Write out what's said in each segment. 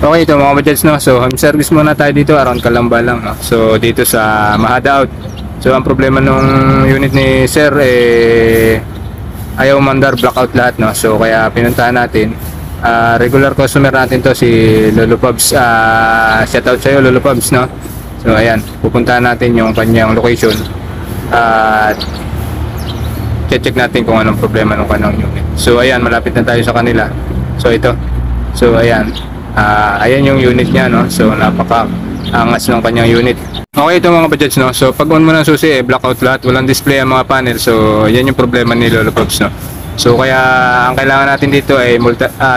Okay, ito mga budgets, no. So home service muna tayo dito, around Calamba lang, no. So dito sa Mahada Out. So ang problema nung unit ni Sir ayaw mandar, blackout lahat, no. So kaya pinuntahan natin. Regular customer natin to, si Lolo Pubs. Shout out sa'yo, Lolo Pubs, no. So ayan, pupuntahan natin yung kanyang location at check natin kung anong problema ng kanyang unit. So ayan, malapit na tayo sa kanila. So ito. So ayan, ayan yung unit niya, no. So napaka-angas ng kanyang unit. Okay, ito mga budgets, no. So pag on mo ng susi, blackout lahat, walang display ang mga panel. So yan yung problema ni Lolo Pops, no. So kaya ang kailangan natin dito ay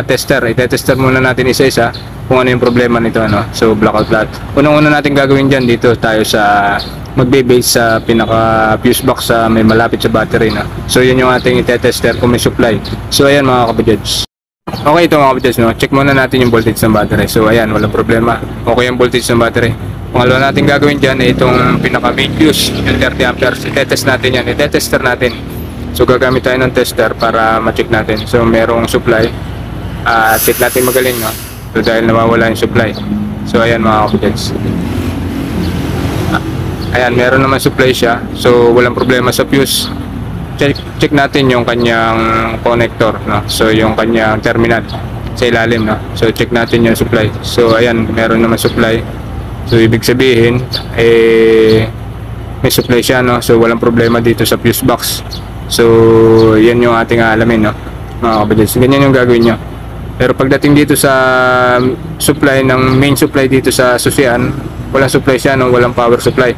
tester. I-tester muna natin isa-isa kung ano yung problema nito, no. So blackout lahat. Unang-una natin gagawin dyan, dito tayo sa magbe-base sa pinaka fuse box sa may malapit sa battery, no. So yun yung ating i-tester kung may supply. So ayan mga kabudgets. Okay, ito mga kabudgets, no. Check muna natin yung voltage ng battery. So ayan, walang problema. Okay yung voltage ng battery. Pangalawa natin gagawin dyan ay itong pinaka main fuse, yung 30 amperes. I-test natin yan, i-tester natin. So gagamit tayo ng tester para ma-check natin. So merong supply, check natin magaling, no. So dahil nawawala yung supply. So ayan mga kabudgets. Ayan, meron naman supply siya. So walang problema sa fuse. Check natin yung kanyang connector, no. So yung kanyang terminal sa ilalim, no. So check natin yung supply. So ayan, meron naman supply. So ibig sabihin may supply siya, no. So walang problema dito sa fuse box. So yan yung ating alamin, no, mga kabudgets. Ganyan yung gagawin nyo. Pero pagdating dito sa supply ng main supply dito sa susian, walang supply siya, no, walang power supply.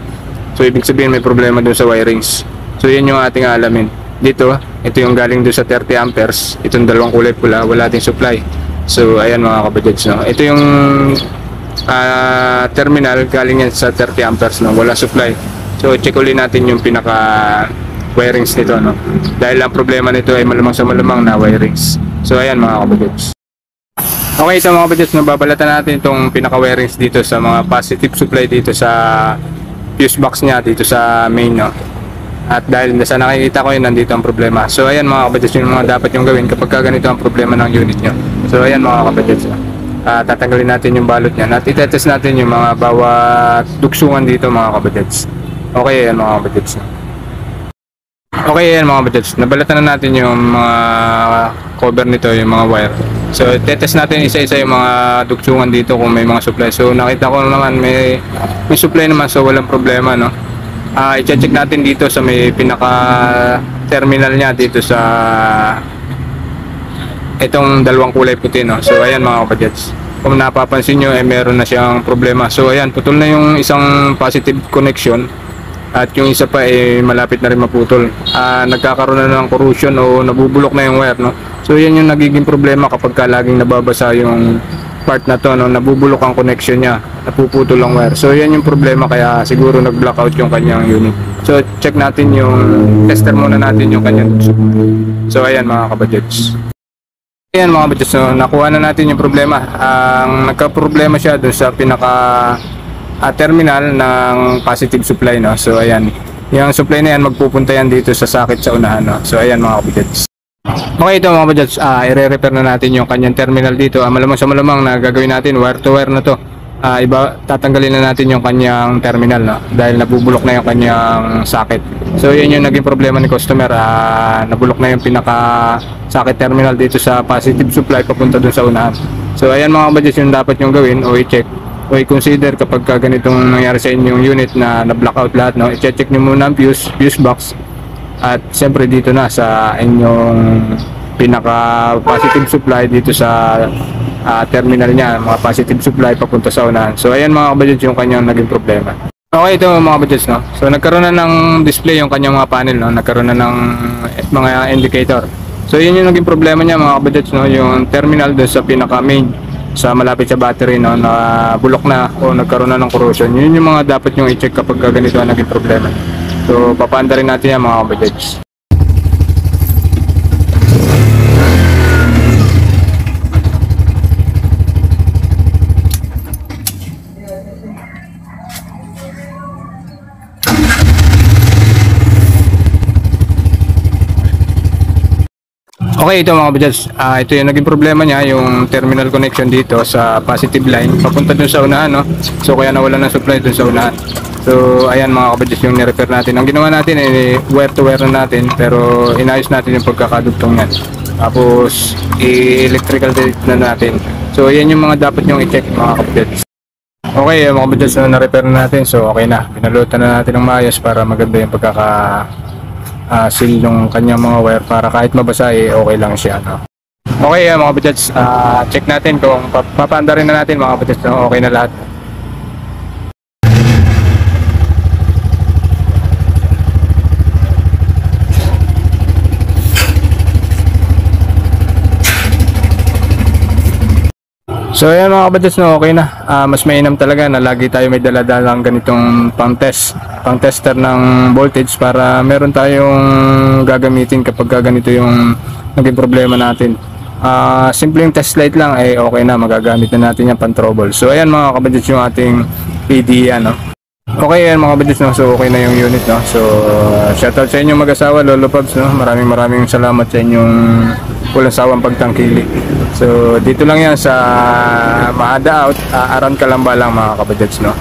So ibig sabihin may problema dun sa wirings. So yan yung ating alamin. Dito, ito yung galing dun sa 30 amperes. Itong dalawang kulay pula, wala ating supply. So ayan mga kabudgets, no. Ito yung terminal, galing yan sa 30 amperes, no, wala supply. So check ulit natin yung pinaka wirings nito, no. Dahil ang problema nito ay malamang sa malamang na wirings. So ayan mga kabudgets. Okay, ito mga kabudgets, no, babalatan natin itong pinaka wirings dito sa mga positive supply dito sa fuse box niya dito sa main, no. At dahil sa nakikita ko yun, nandito ang problema. So ayan mga kabudgets, yung mga dapat yung gawin kapag ganito ang problema ng unit nyo. So ayan mga kabudgets, tatanggalin natin yung balot niya at itetest natin yung mga bawat duksungan dito mga kabudgets. Okay, ayan mga kabudgets. Okay, ayan mga budgets, nabalatan na natin yung mga cover nito, yung mga wire. So tetest natin isa-isa yung mga duksungan dito kung may mga supply. So nakita ko naman may supply naman, so walang problema, no. I-check natin dito sa may pinaka terminal niya dito sa itong dalawang kulay puti, no. So ayan mga budgets, kung napapansin nyo meron na siyang problema. So ayan, putol na yung isang positive connection at yung isa pa malapit na rin maputol. Nagkakaroon na ng corrosion o nabubulok na yung wire, no. So yan yung nagiging problema kapag laging nababasa yung part na to, no, nabubulok ang connection niya, napuputol ang wire. So yan yung problema, kaya siguro nag-blackout yung kanyang unit. So check natin tester muna natin yung kanyang duksong. So ayan mga kabudgets. Ayan mga kabudgets, so nakuha na natin yung problema. Ang nagka-problema siya dun sa pinaka terminal ng positive supply, no. So ayan, yung supply na yan magpupunta yan dito sa socket sa unahan, no. So ayan mga kabudgets. Okay, ito mga kabudgets, i-repair na natin yung kanyang terminal dito. Malamang sa malamang na gagawin natin wire to wire na to. Tatanggalin na natin yung kanyang terminal, no, dahil nabubulok na yung kanyang socket. So yan yung naging problema ni customer, nabulok na yung pinaka socket terminal dito sa positive supply papunta dun sa unahan. So ayan mga kabudgets, yung dapat yung gawin o i-check o i-consider kapag ganitong nangyari sa inyong unit na blackout lahat, no. I-check nyo muna ang fuse box at siyempre dito na sa inyong pinaka positive supply dito sa terminal niya, mga positive supply papunta sa unahan. So ayan mga kabudgets yung kanyang naging problema. Okay, ito mga kabudgets, no. So nagkaroon na ng display yung kanyang mga panel, no. Nagkaroon na ng mga indicator. So yun yung naging problema niya mga kabudgets, no, yung terminal doon sa pinaka main sa malapit sa battery, no, na bulok na o nagkaroon na ng corrosion. Yun yung mga dapat yung i-check kapag ganito ang naging problema. So papaanda rin natin yan mga kabudgets. Okay, ito mga kabadyats, ito yung naging problema niya, yung terminal connection dito sa positive line papunta dun sa unahan, no? So kaya nawala ng supply dun sa unahan. So ayan mga kabadyats, yung ni-repair natin. Ang ginawa natin ay wire to wire na natin, pero inayos natin yung pagkakadugtong yan. Tapos i-electrical na natin. So ayan yung mga dapat nyong i-check mga kabadyats. Okay, mga kabadyats, na-repair na natin. So okay na, pinalutan na natin ng maayos para maganda yung seal yung kanyang mga wire para kahit mabasa okay lang siya, no? Okay, mga kabadyats, check natin kung papaanda rin na natin mga kabadyats, no? Okay na lahat. So ayan mga kabadyats, no, okay na. Mas mainam talaga na lagi tayo may dala-dalang ganitong pang-tester ng voltage para meron tayong gagamitin kapag ganito yung naging problema natin. Simpleng test light lang ay okay na, magagamit na natin yan pang-trouble. So ayan mga kabadyats, yung ating PDE, no. Okay, ayan mga kabadyats, no, so okay na yung unit, no. So shoutout sa inyong mag-asawa, Lolo Pabs, no. Maraming salamat sa inyong walang sawang pagtangkili. So dito lang yan sa Maada Out, Aran Calamba lang mga kabadyats, no.